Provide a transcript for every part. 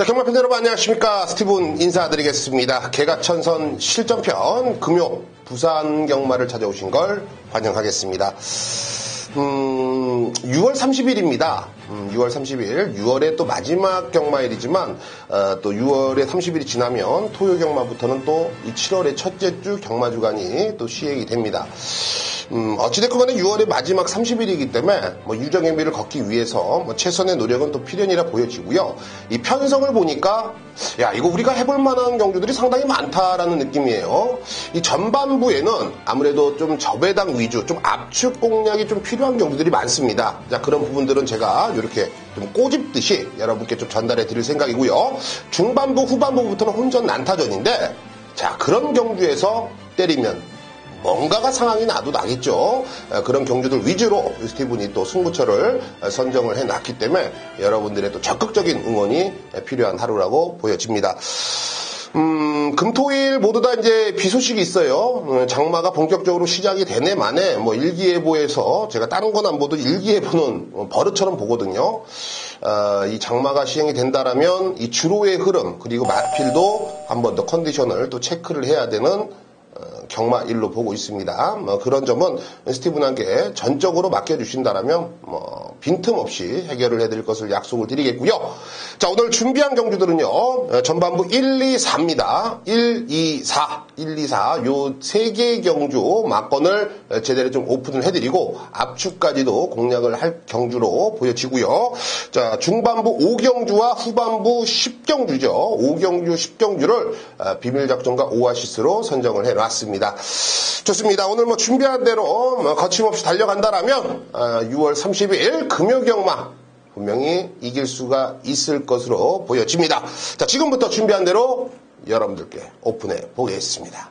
자, 경마팬 여러분 안녕하십니까. 스티븐 인사드리겠습니다. 개가천선 실전편 금요 부산 경마를 찾아오신 걸 환영하겠습니다. 6월 30일입니다. 6월 30일, 6월의 또 마지막 경마일이지만 또 6월의 30일이 지나면 토요 경마부터는 또 이 7월의 첫째 주 경마주간이 또 시행이 됩니다. 어찌됐건 간에 6월의 마지막 30일이기 때문에 유정행비를 걷기 위해서 최선의 노력은 또 필연이라 보여지고요. 이 편성을 보니까 야, 이거 우리가 해볼 만한 경주들이 상당히 많다라는 느낌이에요. 이 전반부에는 아무래도 좀 저배당 위주, 좀 압축 공략이 좀 필요한 경주들이 많습니다. 자, 그런 부분들은 제가 이렇게 좀 꼬집듯이 여러분께 좀 전달해 드릴 생각이고요. 중반부, 후반부부터는 혼전 난타전인데, 자, 그런 경주에서 때리면 뭔가가 상황이 나도 나겠죠. 그런 경주들 위주로 스티븐이 또 승부처를 선정을 해놨기 때문에 여러분들의 또 적극적인 응원이 필요한 하루라고 보여집니다. 금토일 모두 다 이제 비 소식이 있어요. 장마가 본격적으로 시작이 되네 마네 일기예보에서 제가 다른 건 안 보도 일기예보는 버릇처럼 보거든요. 이 장마가 시행이 된다라면 이 주로의 흐름 그리고 마필도 한 번 더 컨디션을 또 체크를 해야 되는 경마일로 보고 있습니다. 그런 점은 스티븐에게 전적으로 맡겨주신다라면 빈틈없이 해결을 해드릴 것을 약속을 드리겠고요. 자, 오늘 준비한 경주들은요. 전반부 1, 2, 4입니다. 1, 2, 4, 1, 2, 4 요 3개의 경주 막건을 제대로 좀 오픈을 해드리고 압축까지도 공략을 할 경주로 보여지고요. 자, 중반부 5경주와 후반부 10경주죠. 5경주, 10경주를 비밀작전과 오아시스로 선정을 해놨습니다. 좋습니다. 오늘 준비한 대로 거침없이 달려간다라면 6월 30일 금요경마 분명히 이길 수가 있을 것으로 보여집니다. 자, 지금부터 준비한 대로 여러분들께 오픈해 보겠습니다.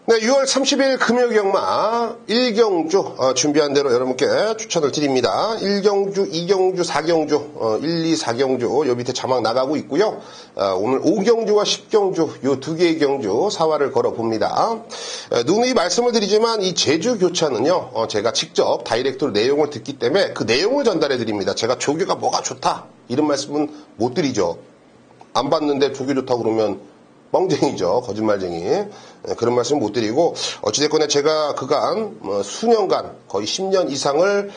네, 6월 30일 금요경마 1경주 준비한 대로 여러분께 추천을 드립니다. 1경주, 2경주, 4경주, 1, 2, 4경주 요 밑에 자막 나가고 있고요. 오늘 5경주와 10경주 요 두 개의 경주 사활을 걸어봅니다. 누누이 말씀을 드리지만 이 제주 교차는요. 제가 직접 다이렉트로 내용을 듣기 때문에 그 내용을 전달해 드립니다. 제가 조교가 뭐가 좋다 이런 말씀은 못 드리죠. 안 봤는데 조교 좋다고 그러면 뻥쟁이죠. 거짓말쟁이. 그런 말씀 못 드리고 어찌됐거나 제가 그간 수년간 거의 10년 이상을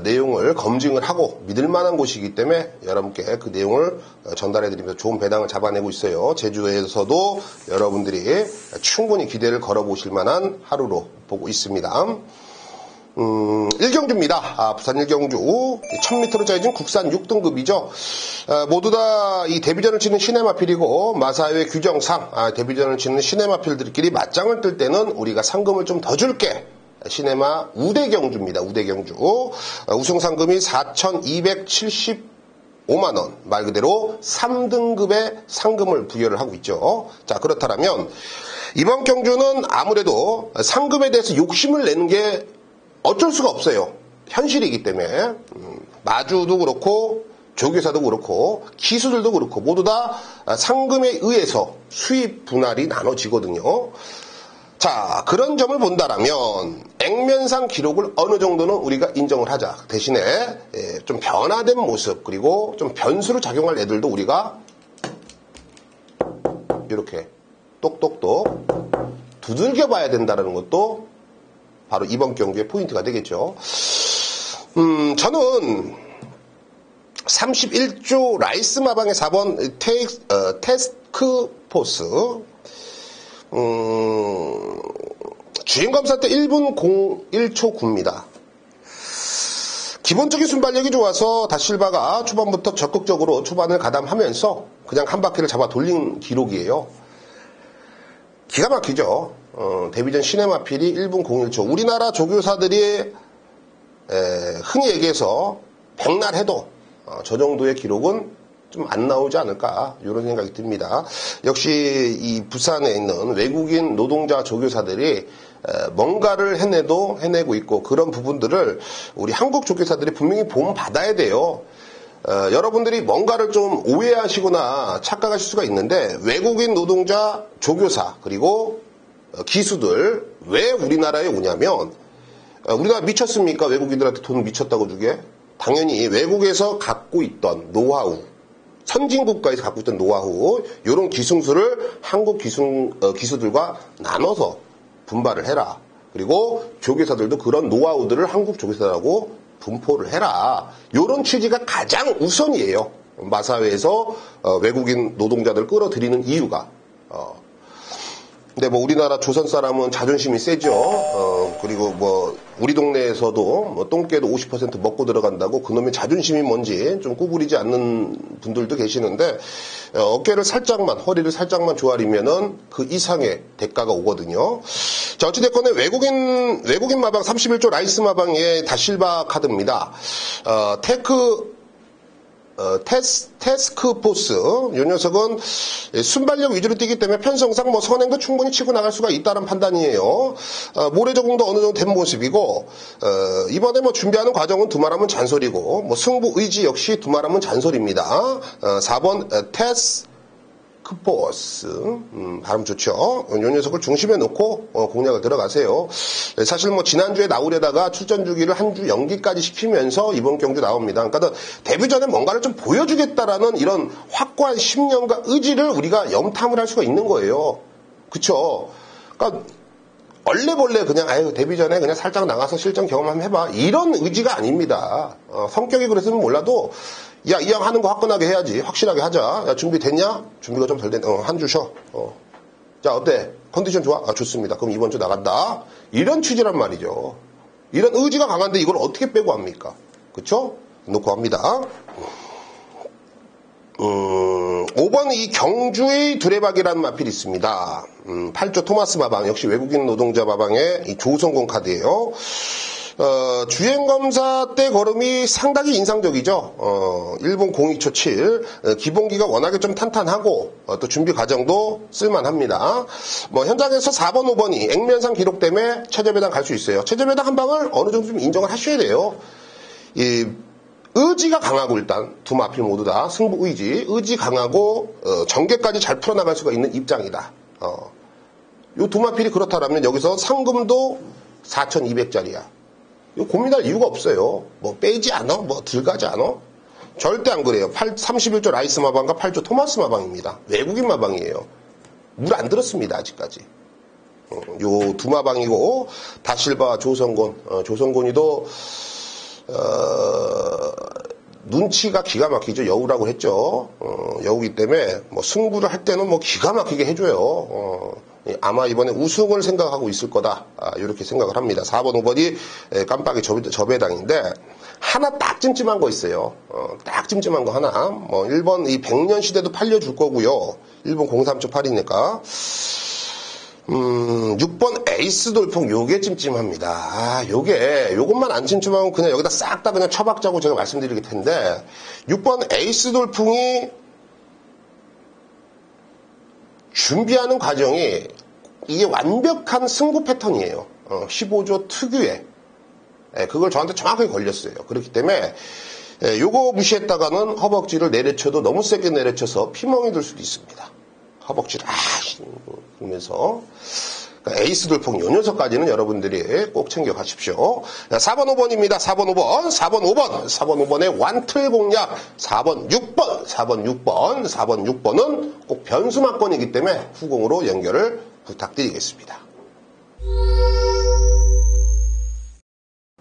내용을 검증을 하고 믿을 만한 곳이기 때문에 여러분께 그 내용을 전달해 드리면서 좋은 배당을 잡아내고 있어요. 제주에서도 여러분들이 충분히 기대를 걸어보실 만한 하루로 보고 있습니다. 1경주입니다. 부산 1경주 1000m로 짜여진 국산 6등급이죠. 모두 다 이 데뷔전을 치는 시내마필이고 마사회 규정상 데뷔전을 치는 시내마필들끼리 맞짱을 뜰 때는 우리가 상금을 좀 더 줄게. 시내마 우대경주입니다. 우대경주. 우승상금이 4,275만원. 말 그대로 3등급의 상금을 부여를 하고 있죠. 자, 그렇다면 이번 경주는 아무래도 상금에 대해서 욕심을 내는 게 어쩔 수가 없어요. 현실이기 때문에 마주도 그렇고 조교사도 그렇고 기수들도 그렇고 모두 다 상금에 의해서 수입 분할이 나눠지거든요. 자, 그런 점을 본다라면 액면상 기록을 어느 정도는 우리가 인정을 하자. 대신에 좀 변화된 모습 그리고 좀 변수를 작용할 애들도 우리가 이렇게 똑똑똑 두들겨 봐야 된다는 것도 바로 이번 경기의 포인트가 되겠죠. 저는 31조 라이스 마방의 4번 테스크포스 주행검사 때 1분 01초 9입니다. 기본적인 순발력이 좋아서 다실바가 초반부터 적극적으로 초반을 가담하면서 그냥 한 바퀴를 잡아 돌린 기록이에요. 기가 막히죠. 데뷔전 시내마필이 1분 01초. 우리나라 조교사들이 흔히 얘기해서 백날 해도 저 정도의 기록은 좀 안 나오지 않을까 이런 생각이 듭니다. 역시 이 부산에 있는 외국인 노동자 조교사들이 뭔가를 해내고 있고 그런 부분들을 우리 한국 조교사들이 분명히 본받아야 돼요. 여러분들이 뭔가를 좀 오해하시거나 착각하실 수가 있는데 외국인 노동자 조교사 그리고 기수들 왜 우리나라에 오냐면 우리나라 미쳤습니까? 외국인들한테 돈 미쳤다고 주게? 당연히 외국에서 갖고 있던 노하우, 선진국가에서 갖고 있던 노하우, 이런 기술을 한국 기수들과 나눠서 분발을 해라. 그리고 조계사들도 그런 노하우들을 한국 조계사들하고 분포를 해라. 이런 취지가 가장 우선이에요. 마사회에서 외국인 노동자들 끌어들이는 이유가. 근데 뭐 우리나라 조선 사람은 자존심이 세죠. 그리고 뭐 우리 동네에서도 뭐 똥개도 50% 먹고 들어간다고 그놈의 자존심이 뭔지 좀 구부리지 않는 분들도 계시는데 어깨를 살짝만, 허리를 살짝만 조아리면은 그 이상의 대가가 오거든요. 자, 어찌됐건 외국인 마방 31조 라이스 마방의 다실바 카드입니다. 테스크포스, 이 녀석은 순발력 위주로 뛰기 때문에 편성상 뭐 선행도 충분히 치고 나갈 수가 있다는 판단이에요. 모래 적응도 어느 정도 된 모습이고, 이번에 뭐 준비하는 과정은 두말하면 잔소리고, 뭐 승부 의지 역시 두말하면 잔소리입니다. 4번 테스크포스, 발음 좋죠. 이 녀석을 중심에 놓고 공략을 들어가세요. 사실 뭐 지난주에 나오려다가 출전 주기를 한 주 연기까지 시키면서 이번 경주 나옵니다. 그러니까 데뷔 전에 뭔가를 좀 보여주겠다라는 이런 확고한 신념과 의지를 우리가 염탐을 할 수가 있는 거예요. 그쵸? 그러니까 얼레벌레 그냥 아유 데뷔 전에 그냥 살짝 나가서 실전 경험 한번 해봐. 이런 의지가 아닙니다. 성격이 그랬으면 몰라도 야, 이 형 하는 거 화끈하게 해야지. 확실하게 하자. 야, 준비됐냐? 준비가 좀 덜 됐네. 한 주 쉬어. 자, 어때? 컨디션 좋아? 아, 좋습니다. 그럼 이번 주 나간다. 이런 취지란 말이죠. 이런 의지가 강한데 이걸 어떻게 빼고 합니까? 그쵸? 놓고 합니다. 5번 이 경주의 두레박이라는 마필이 있습니다. 8조 토마스 마방, 역시 외국인 노동자 마방의 이 조성공 카드예요. 주행검사 때 걸음이 상당히 인상적이죠. 일본 02초 7. 기본기가 워낙에 좀 탄탄하고, 또 준비 과정도 쓸만합니다. 뭐, 현장에서 4번, 5번이 액면상 기록 때문에 최저배당 갈 수 있어요. 최저배당 한 방을 어느 정도 좀 인정을 하셔야 돼요. 의지가 강하고 일단, 두 마필 모두 다 승부 의지 강하고, 전개까지 잘 풀어나갈 수가 있는 입장이다. 요 두 마필이 그렇다라면 여기서 상금도 4,200짜리야. 이거 고민할 이유가 없어요. 뭐 빼지 않아? 뭐 들어가지 않아? 절대 안 그래요. 31조 라이스 마방과 8조 토마스 마방입니다. 외국인 마방이에요. 물 안 들었습니다. 아직까지. 요 두 마방이고 다실바 조성곤. 조성곤이도 눈치가 기가 막히죠. 여우라고 했죠. 여우기 때문에 뭐 승부를 할 때는 뭐 기가 막히게 해줘요. 아마 이번에 우승을 생각하고 있을 거다. 이렇게 생각을 합니다. 4번, 5번이 깜빡이 저배당인데 하나 딱 찜찜한 거 있어요. 딱 찜찜한 거 하나. 뭐 1번 이 100년 시대도 팔려줄 거고요. 1번 03.8이니까. 6번 에이스 돌풍 요게 찜찜합니다. 요것만 안 찜찜하면 그냥 여기다 싹 다 그냥 처박자고 제가 말씀드릴 텐데 6번 에이스 돌풍이 준비하는 과정이 이게 완벽한 승부 패턴이에요. 15조 특유의. 그걸 저한테 정확하게 걸렸어요. 그렇기 때문에 요거 무시했다가는 허벅지를 내려쳐도 너무 세게 내려쳐서 피멍이 들 수도 있습니다. 허벅지를 그러면서 에이스 돌풍 요 녀석까지는 여러분들이 꼭 챙겨가십시오. 4번 5번입니다. 4번 5번 4번 5번 4번 5번의 완틀 공략 4번 6번 4번 6번 4번 6번은 꼭 변수만권이기 때문에 후공으로 연결을 부탁드리겠습니다.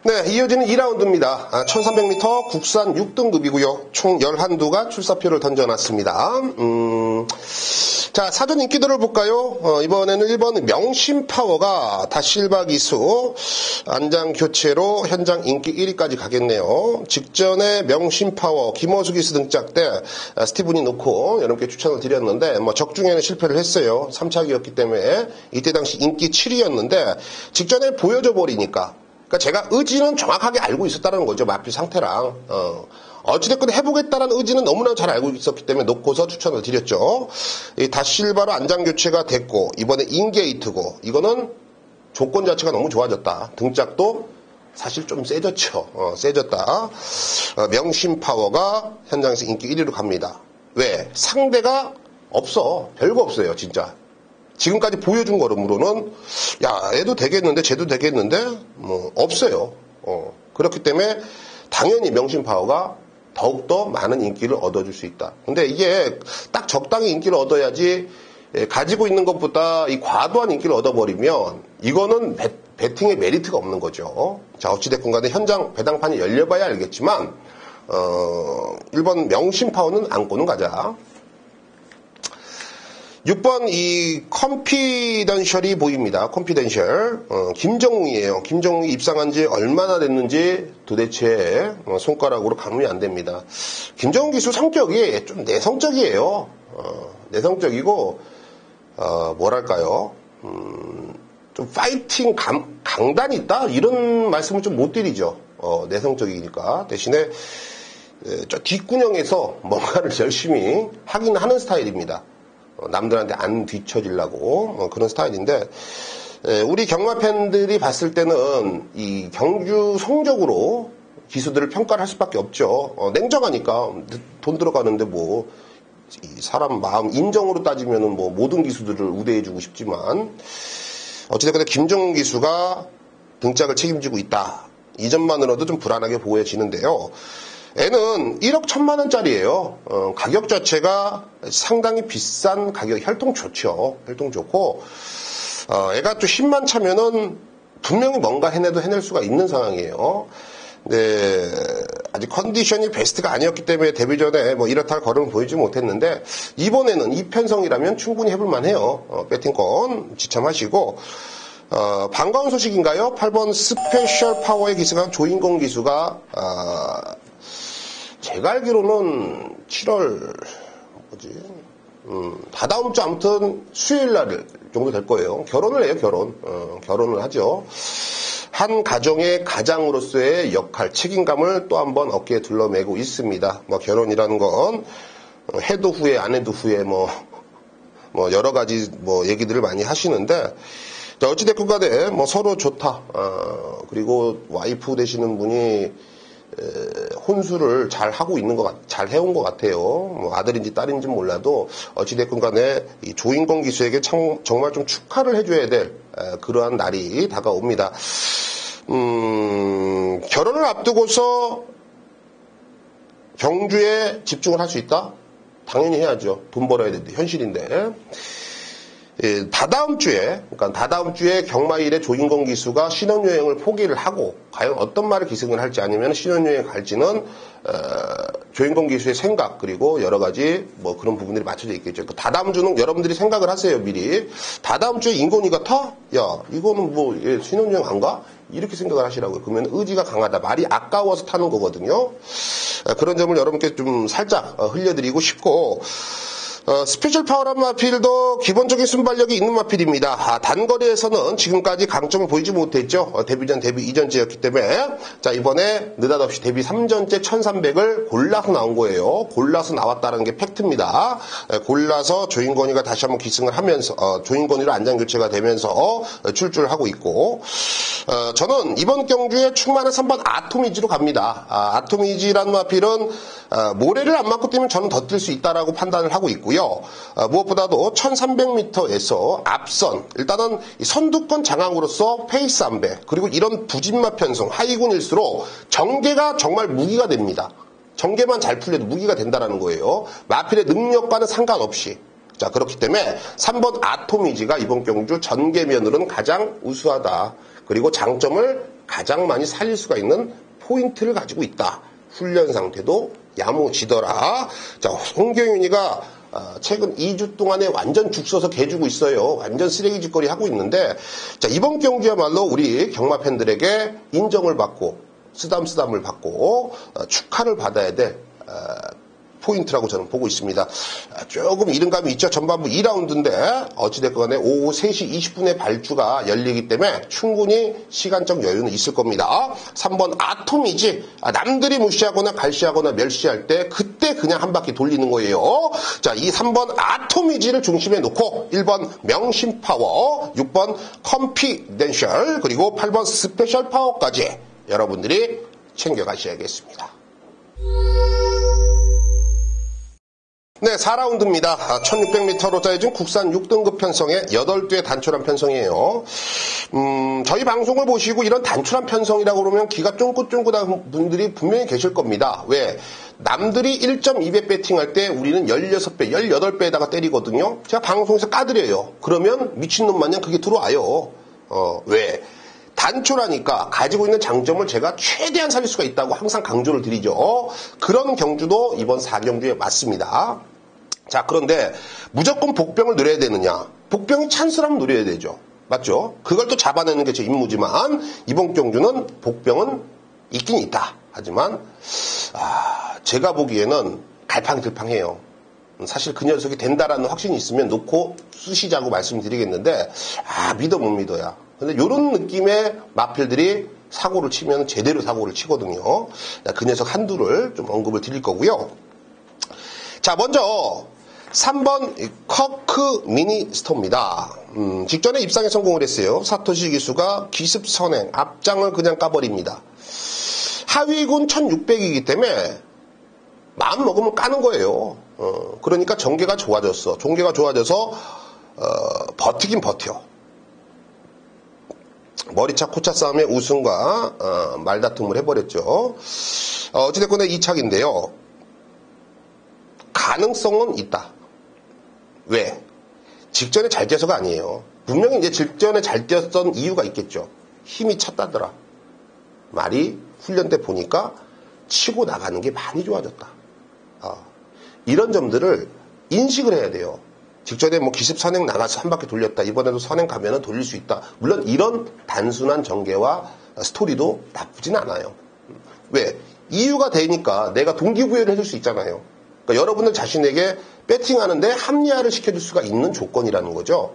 네, 이어지는 2라운드입니다. 1300m 국산 6등급이고요. 총 11두가 출사표를 던져놨습니다. 자, 사전 인기들을 볼까요? 이번에는 1번 명심파워가 다실바 기수 안장 교체로 현장 인기 1위까지 가겠네요. 직전에 명심파워 김호수 기수 등짝 때 스티븐이 놓고 여러분께 추천을 드렸는데 뭐 적중에는 실패를 했어요. 3차기였기 때문에 이때 당시 인기 7위였는데 직전에 보여줘 버리니까 그러니까 제가 의지는 정확하게 알고 있었다는 거죠. 마필 상태랑. 어찌됐건 해보겠다는 의지는 너무나 잘 알고 있었기 때문에 놓고서 추천을 드렸죠. 이 다실바로 안장 교체가 됐고 이번에 인게이트고 이거는 조건 자체가 너무 좋아졌다. 등짝도 사실 좀 세졌죠. 세졌다. 명심파워가 현장에서 인기 1위로 갑니다. 왜? 상대가 없어. 별거 없어요. 진짜. 지금까지 보여준 거름으로는 야, 얘도 되겠는데 쟤도 되겠는데 뭐 없어요. 그렇기 때문에 당연히 명심파워가 더욱더 많은 인기를 얻어줄 수 있다. 근데 이게 딱 적당히 인기를 얻어야지 가지고 있는 것보다 이 과도한 인기를 얻어버리면 이거는 배팅의 메리트가 없는 거죠. 자, 어찌됐건 간에 현장 배당판이 열려봐야 알겠지만 1번 명심파워는 안고는 가자. 6번 이 컨피던셜이 보입니다. 컨피던셜. 김정웅이에요. 김정웅이 입상한 지 얼마나 됐는지 도대체 손가락으로 가늠이 안 됩니다. 김정웅 기수 성격이 좀 내성적이에요. 내성적이고 뭐랄까요. 좀 파이팅 강단이 있다? 이런 말씀을 좀 못 드리죠. 내성적이니까. 대신에 저 뒷구녕에서 뭔가를 열심히 하긴 하는 스타일입니다. 남들한테 안 뒤처지려고 그런 스타일인데 우리 경마 팬들이 봤을 때는 이 경주 성적으로 기수들을 평가를 할 수밖에 없죠. 냉정하니까 돈 들어가는데 뭐 이 사람 마음 인정으로 따지면은 뭐 모든 기수들을 우대해주고 싶지만 어찌됐건 김정웅 기수가 등짝을 책임지고 있다. 이 점만으로도 좀 불안하게 보여지는데요. 애는 1억 1,000만 원짜리예요. 가격 자체가 상당히 비싼 가격, 혈통 좋죠. 혈통 좋고 애가 또 10만 차면은 분명히 뭔가 해낼 수가 있는 상황이에요. 네, 아직 컨디션이 베스트가 아니었기 때문에 데뷔 전에 뭐 이렇다 할 걸음을 보이지 못했는데 이번에는 이편성이라면 충분히 해볼만 해요. 배팅권 지참하시고 반가운 소식인가요? 8번 스페셜 파워에 기승한 조인공 기수가 제가 알기로는 7월 다다음 주 아무튼 수요일 날 정도 될 거예요. 결혼을 해요, 결혼을 하죠. 한 가정의 가장으로서의 역할, 책임감을 또 한 번 어깨에 둘러매고 있습니다. 뭐 결혼이라는 건 해도 후회, 안 해도 후회, 뭐 여러 가지 뭐 얘기들을 많이 하시는데 어찌됐건 간에 뭐 서로 좋다. 그리고 와이프 되시는 분이 혼수를 잘 하고 있는 잘 해온 것 같아요. 뭐 아들인지 딸인지 몰라도 어찌됐건 간에 이 조인공 기수에게 정말 좀 축하를 해줘야 될 그러한 날이 다가옵니다. 결혼을 앞두고서 경주에 집중을 할 수 있다? 당연히 해야죠. 돈 벌어야 되는데 현실인데. 다다음 주에 경마일의 조인공 기수가 신혼여행을 포기를 하고 과연 어떤 말을 기승을 할지 아니면 신혼여행 갈지는 조인공 기수의 생각 그리고 여러 가지 뭐 그런 부분들이 맞춰져 있겠죠. 다다음 주는 여러분들이 생각을 하세요. 미리. 다다음 주에 인건이가 타? 야 이거는 뭐 신혼여행 안 가? 이렇게 생각을 하시라고요. 그러면 의지가 강하다. 말이 아까워서 타는 거거든요. 그런 점을 여러분께 좀 살짝 흘려드리고 싶고 스페셜 파워란 마필도 기본적인 순발력이 있는 마필입니다. 단거리에서는 지금까지 강점을 보이지 못했죠. 데뷔 전, 데뷔 이전째였기 때문에. 자, 이번에 느닷없이 데뷔 3전째 1300을 골라서 나온 거예요. 골라서 나왔다는 게 팩트입니다. 골라서 조인건이가 다시 한번 기승을 하면서, 조인건이로 안장 교체가 되면서 출주를 하고 있고, 저는 이번 경주에 충만한 3번 아토미지로 갑니다. 아토미지라는 마필은 모래를 안 맞고 뛰면 저는 더 뛸 수 있다라고 판단을 하고 있고요. 무엇보다도 1300m에서 앞선 일단은 선두권 장악으로서 페이스 안배 그리고 이런 부진마 편성 하이군일수록 정계가 정말 무기가 됩니다. 정계만 잘 풀려도 무기가 된다라는 거예요. 마필의 능력과는 상관없이. 자, 그렇기 때문에 3번 아토미지가 이번 경주 전개면으로는 가장 우수하다. 그리고 장점을 가장 많이 살릴 수가 있는 포인트를 가지고 있다. 훈련 상태도 야무지더라. 자, 홍경윤이가 최근 2주 동안에 완전 죽 서서 개주고 있어요. 완전 쓰레기 짓거리 하고 있는데 자 이번 경기야말로 우리 경마 팬들에게 인정을 받고 쓰담쓰담을 받고 축하를 받아야 될 포인트라고 저는 보고 있습니다. 조금 이른감이 있죠. 전반부 2라운드인데 어찌됐건 간에 오후 3시 20분에 발주가 열리기 때문에 충분히 시간적 여유는 있을 겁니다. 3번 아토미지. 남들이 무시하거나 갈시하거나 멸시할 때 그때 그냥 한 바퀴 돌리는 거예요. 자, 이 3번 아토미지를 중심에 놓고 1번 명심파워, 6번 컨피덴셜, 그리고 8번 스페셜 파워까지 여러분들이 챙겨가셔야겠습니다. 네, 4라운드입니다. 1600m로 짜여진 국산 6등급 편성의 8대의 단촐한 편성이에요. 저희 방송을 보시고 이런 단촐한 편성이라고 그러면 기가 쫑긋쫑긋한 분들이 분명히 계실 겁니다. 왜? 남들이 1.2배 배팅할 때 우리는 16배, 18배에다가 때리거든요. 제가 방송에서 까드려요. 그러면 미친놈 마냥 그게 들어와요. 왜? 단촐하니까 가지고 있는 장점을 제가 최대한 살릴 수가 있다고 항상 강조를 드리죠. 그런 경주도 이번 4경주에 맞습니다. 자, 그런데 무조건 복병을 노려야 되느냐? 복병이 찬스라면 노려야 되죠. 맞죠? 그걸 또 잡아내는 게 제 임무지만 이번 경주는 복병은 있긴 있다. 하지만 제가 보기에는 갈팡질팡해요. 사실 그 녀석이 된다라는 확신이 있으면 놓고 쓰시자고 말씀드리겠는데 믿어 못 믿어야. 근데 이런 느낌의 마필들이 사고를 치면 제대로 사고를 치거든요. 그 녀석 한두를 좀 언급을 드릴 거고요. 자, 먼저 3번 커크 미니스터입니다. 직전에 입상에 성공을 했어요. 사토시 기수가 기습 선행 앞장을 그냥 까버립니다. 하위군 1600이기 때문에 마음 먹으면 까는 거예요. 그러니까 전개가 좋아졌어. 전개가 좋아져서 버티긴 버텨. 머리차 코차 싸움의 우승과 말다툼을 해버렸죠. 어찌됐건 2착인데요. 가능성은 있다. 왜? 직전에 잘 뛰어서가 아니에요. 분명히 이제 직전에 잘 뛰었던 이유가 있겠죠. 힘이 찼다더라. 말이 훈련 때 보니까 치고 나가는 게 많이 좋아졌다. 이런 점들을 인식을 해야 돼요. 직전에 뭐 기습 선행 나가서 한 바퀴 돌렸다. 이번에도 선행 가면은 돌릴 수 있다. 물론 이런 단순한 전개와 스토리도 나쁘진 않아요. 왜? 이유가 되니까 내가 동기부여를 해줄 수 있잖아요. 그러니까 여러분들 자신에게 배팅하는데 합리화를 시켜줄 수가 있는 조건이라는 거죠.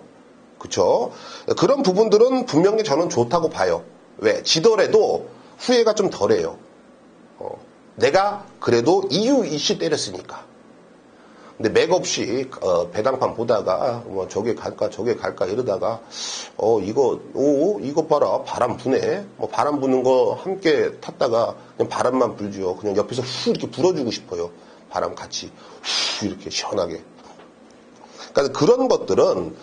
그렇죠? 그런 부분들은 분명히 저는 좋다고 봐요. 왜? 지더라도 후회가 좀 덜해요. 내가 그래도 이유이씨 때렸으니까. 근데 맥없이 배당판 보다가 뭐 저게 갈까 저게 갈까 이러다가 이거 봐라 바람 부네. 뭐 바람 부는 거 함께 탔다가 그냥 바람만 불죠. 그냥 옆에서 후 이렇게 불어주고 싶어요. 바람 같이 후 이렇게 시원하게. 그러니까 그런 것들은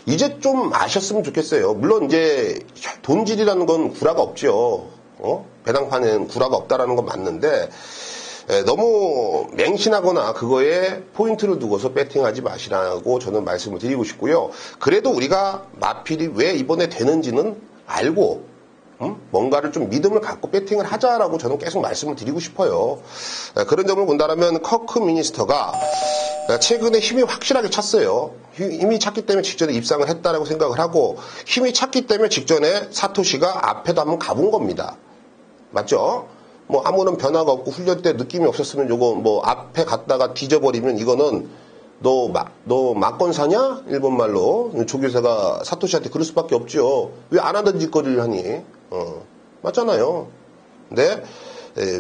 이제 좀 아셨으면 좋겠어요. 물론 이제 돈질이라는 건 구라가 없죠. 배당판에는 구라가 없다라는 건 맞는데 너무 맹신하거나 그거에 포인트를 두고서 배팅하지 마시라고 저는 말씀을 드리고 싶고요. 그래도 우리가 마필이 왜 이번에 되는지는 알고 뭔가를 좀 믿음을 갖고 배팅을 하자라고 저는 계속 말씀을 드리고 싶어요. 그런 점을 본다면 커크 미니스터가 최근에 힘이 확실하게 찼어요. 힘이 찼기 때문에 직전에 입상을 했다라고 생각을 하고 힘이 찼기 때문에 직전에 사토시가 앞에도 한번 가본 겁니다. 맞죠? 뭐 아무런 변화가 없고 훈련 때 느낌이 없었으면 요거 뭐 앞에 갔다가 뒤져버리면 이거는 너 막건사냐? 일본말로 조교사가 사토시한테 그럴 수밖에 없죠. 왜 안 하던 짓거리를 하니? 맞잖아요. 근데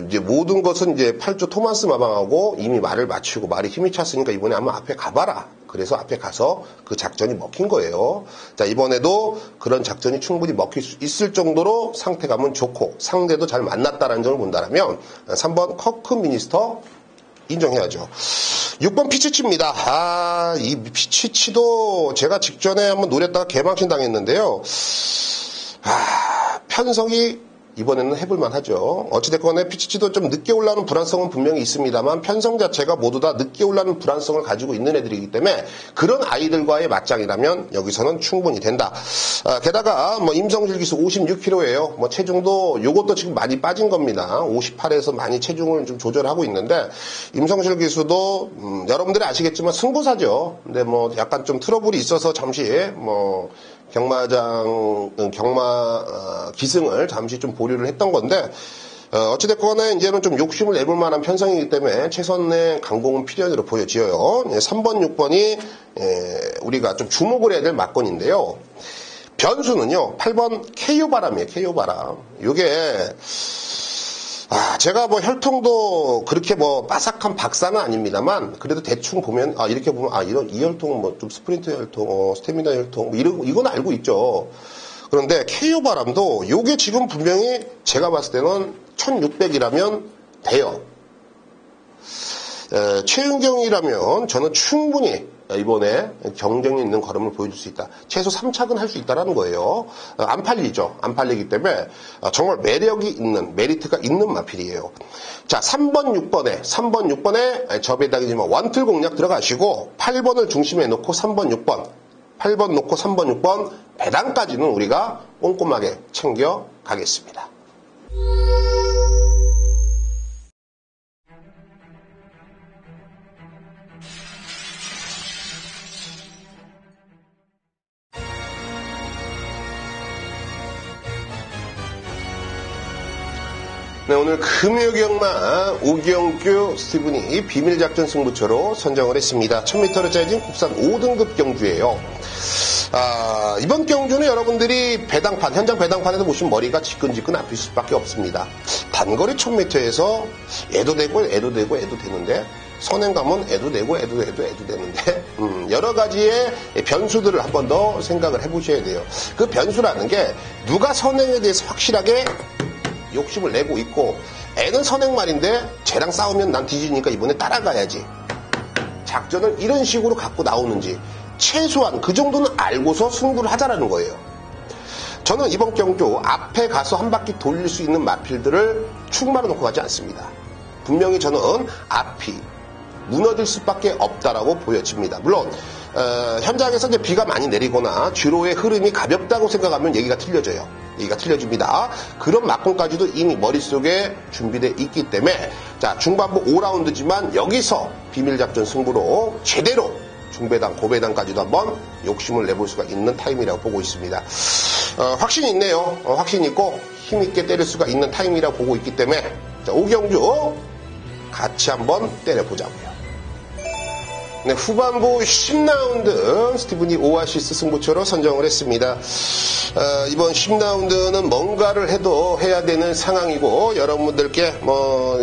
이제 모든 것은 이제 8조 토마스 마방하고 이미 말을 마치고 말이 힘이 찼으니까 이번에 아마 앞에 가봐라. 그래서 앞에 가서 그 작전이 먹힌 거예요. 자, 이번에도 그런 작전이 충분히 먹힐 수 있을 정도로 상태감은 좋고 상대도 잘 만났다라는 점을 본다면 3번 커크 미니스터 인정해야죠. 6번 피치치입니다. 이 피치치도 제가 직전에 한번 노렸다가 개망신 당했는데요. 편성이 이번에는 해볼만 하죠. 어찌됐건 피치치도 좀 늦게 올라오는 불안성은 분명히 있습니다만 편성 자체가 모두 다 늦게 올라오는 불안성을 가지고 있는 애들이기 때문에 그런 아이들과의 맞짱이라면 여기서는 충분히 된다. 게다가 뭐 임성실 기수 56kg예요. 뭐 체중도 요것도 지금 많이 빠진 겁니다. 58에서 많이 체중을 좀 조절하고 있는데 임성실 기수도 여러분들이 아시겠지만 승부사죠. 근데 뭐 약간 좀 트러블이 있어서 잠시 뭐 경마 기승을 잠시 좀 보류를 했던 건데, 어찌됐거나 이제는 좀 욕심을 내볼 만한 편성이기 때문에 최선의 강공은 필연으로 보여지어요. 3번, 6번이, 우리가 좀 주목을 해야 될 막건인데요. 변수는요, 8번 KO바람이에요, KO바람. 요게, 제가 뭐 혈통도 그렇게 뭐 빠삭한 박사는 아닙니다만 그래도 대충 보면 이렇게 보면 이 혈통은 뭐 좀 스프린트 혈통, 스태미나 혈통 이건 알고 있죠. 그런데 KO 바람도 요게 지금 분명히 제가 봤을 때는 1600이라면 돼요. 최윤경이라면 저는 충분히 이번에 경쟁력 있는 걸음을 보여줄 수 있다. 최소 3착은 할 수 있다는 거예요. 안 팔리죠. 안 팔리기 때문에 정말 매력이 있는, 메리트가 있는 마필이에요. 자, 3번, 6번에 저배당이지만 원틀 공략 들어가시고 8번을 중심에 놓고 3번, 6번, 8번 놓고 3번, 6번 배당까지는 우리가 꼼꼼하게 챙겨 가겠습니다. 네, 오늘 금요경마 오경규 스티븐이 비밀작전 승부처로 선정을 했습니다. 1000m를 짜여진 국산 5등급 경주예요. 이번 경주는 여러분들이 배당판, 현장 배당판에서 보시면 머리가 지끈지끈 아플 수밖에 없습니다. 단거리 1000m에서 애도 되고 애도 되는데 선행 가면 애도 되고 애도 되는데 여러 가지의 변수들을 한 번 더 생각을 해보셔야 돼요. 그 변수라는 게 누가 선행에 대해서 확실하게 욕심을 내고 있고 애는 선행말인데 쟤랑 싸우면 난 뒤지니까 이번에 따라가야지. 작전을 이런 식으로 갖고 나오는지 최소한 그 정도는 알고서 승부를 하자라는 거예요. 저는 이번 경주 앞에 가서 한 바퀴 돌릴 수 있는 마필들을 충마로 놓고 가지 않습니다. 분명히 저는 앞이 무너질 수밖에 없다라고 보여집니다. 물론 현장에서 이제 비가 많이 내리거나 뒤로의 흐름이 가볍다고 생각하면 얘기가 틀려져요. 얘기가 틀려집니다. 그런 막공까지도 이미 머릿속에 준비되어 있기 때문에 자, 중반부 5라운드지만 여기서 비밀작전 승부로 제대로 중배당, 고배당까지도 한번 욕심을 내볼 수가 있는 타임이라고 보고 있습니다. 확신이 있네요. 확신 있고 힘있게 때릴 수가 있는 타임이라고 보고 있기 때문에 자, 오경주 같이 한번 때려보자고요. 네, 후반부 10라운드 스티븐이 오아시스 승부처로 선정을 했습니다. 이번 10라운드는 뭔가를 해도 해야 되는 상황이고 여러분들께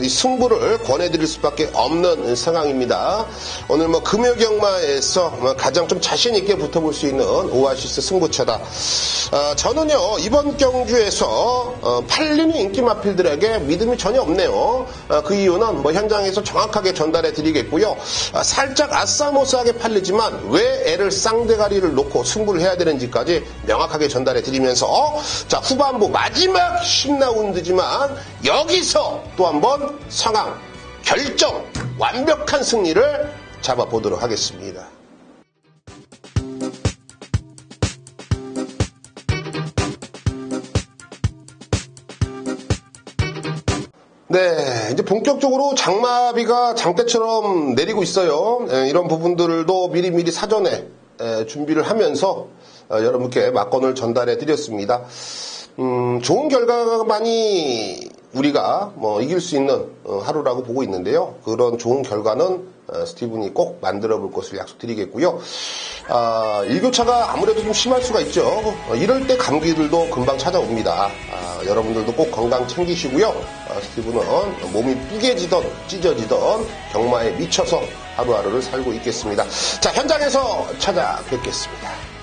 이 승부를 권해드릴 수밖에 없는 상황입니다. 오늘 금요경마에서 가장 좀 자신 있게 붙어볼 수 있는 오아시스 승부처다. 저는요 이번 경주에서 팔리는 인기 마필들에게 믿음이 전혀 없네요. 그 이유는 현장에서 정확하게 전달해 드리겠고요. 살짝 아싸모스하게 팔리지만 왜 애를 쌍대가리를 놓고 승부를 해야 되는지까지 명확하게 전달해 드리면서 자, 후반부 마지막 10라운드지만 여기서 또 한번 상황 결정 완벽한 승리를 잡아보도록 하겠습니다. 네, 이제 본격적으로 장마비가 장대처럼 내리고 있어요. 이런 부분들도 미리미리 사전에 준비를 하면서 여러분께 막건을 전달해 드렸습니다. 좋은 결과만이 우리가 이길 수 있는 하루라고 보고 있는데요. 그런 좋은 결과는 스티븐이 꼭 만들어 볼 것을 약속드리겠고요. 일교차가 아무래도 좀 심할 수가 있죠. 이럴 때 감기들도 금방 찾아옵니다. 여러분들도 꼭 건강 챙기시고요. 스티븐은 몸이 뿌개지던 찢어지던 경마에 미쳐서 하루하루를 살고 있겠습니다. 자, 현장에서 찾아뵙겠습니다.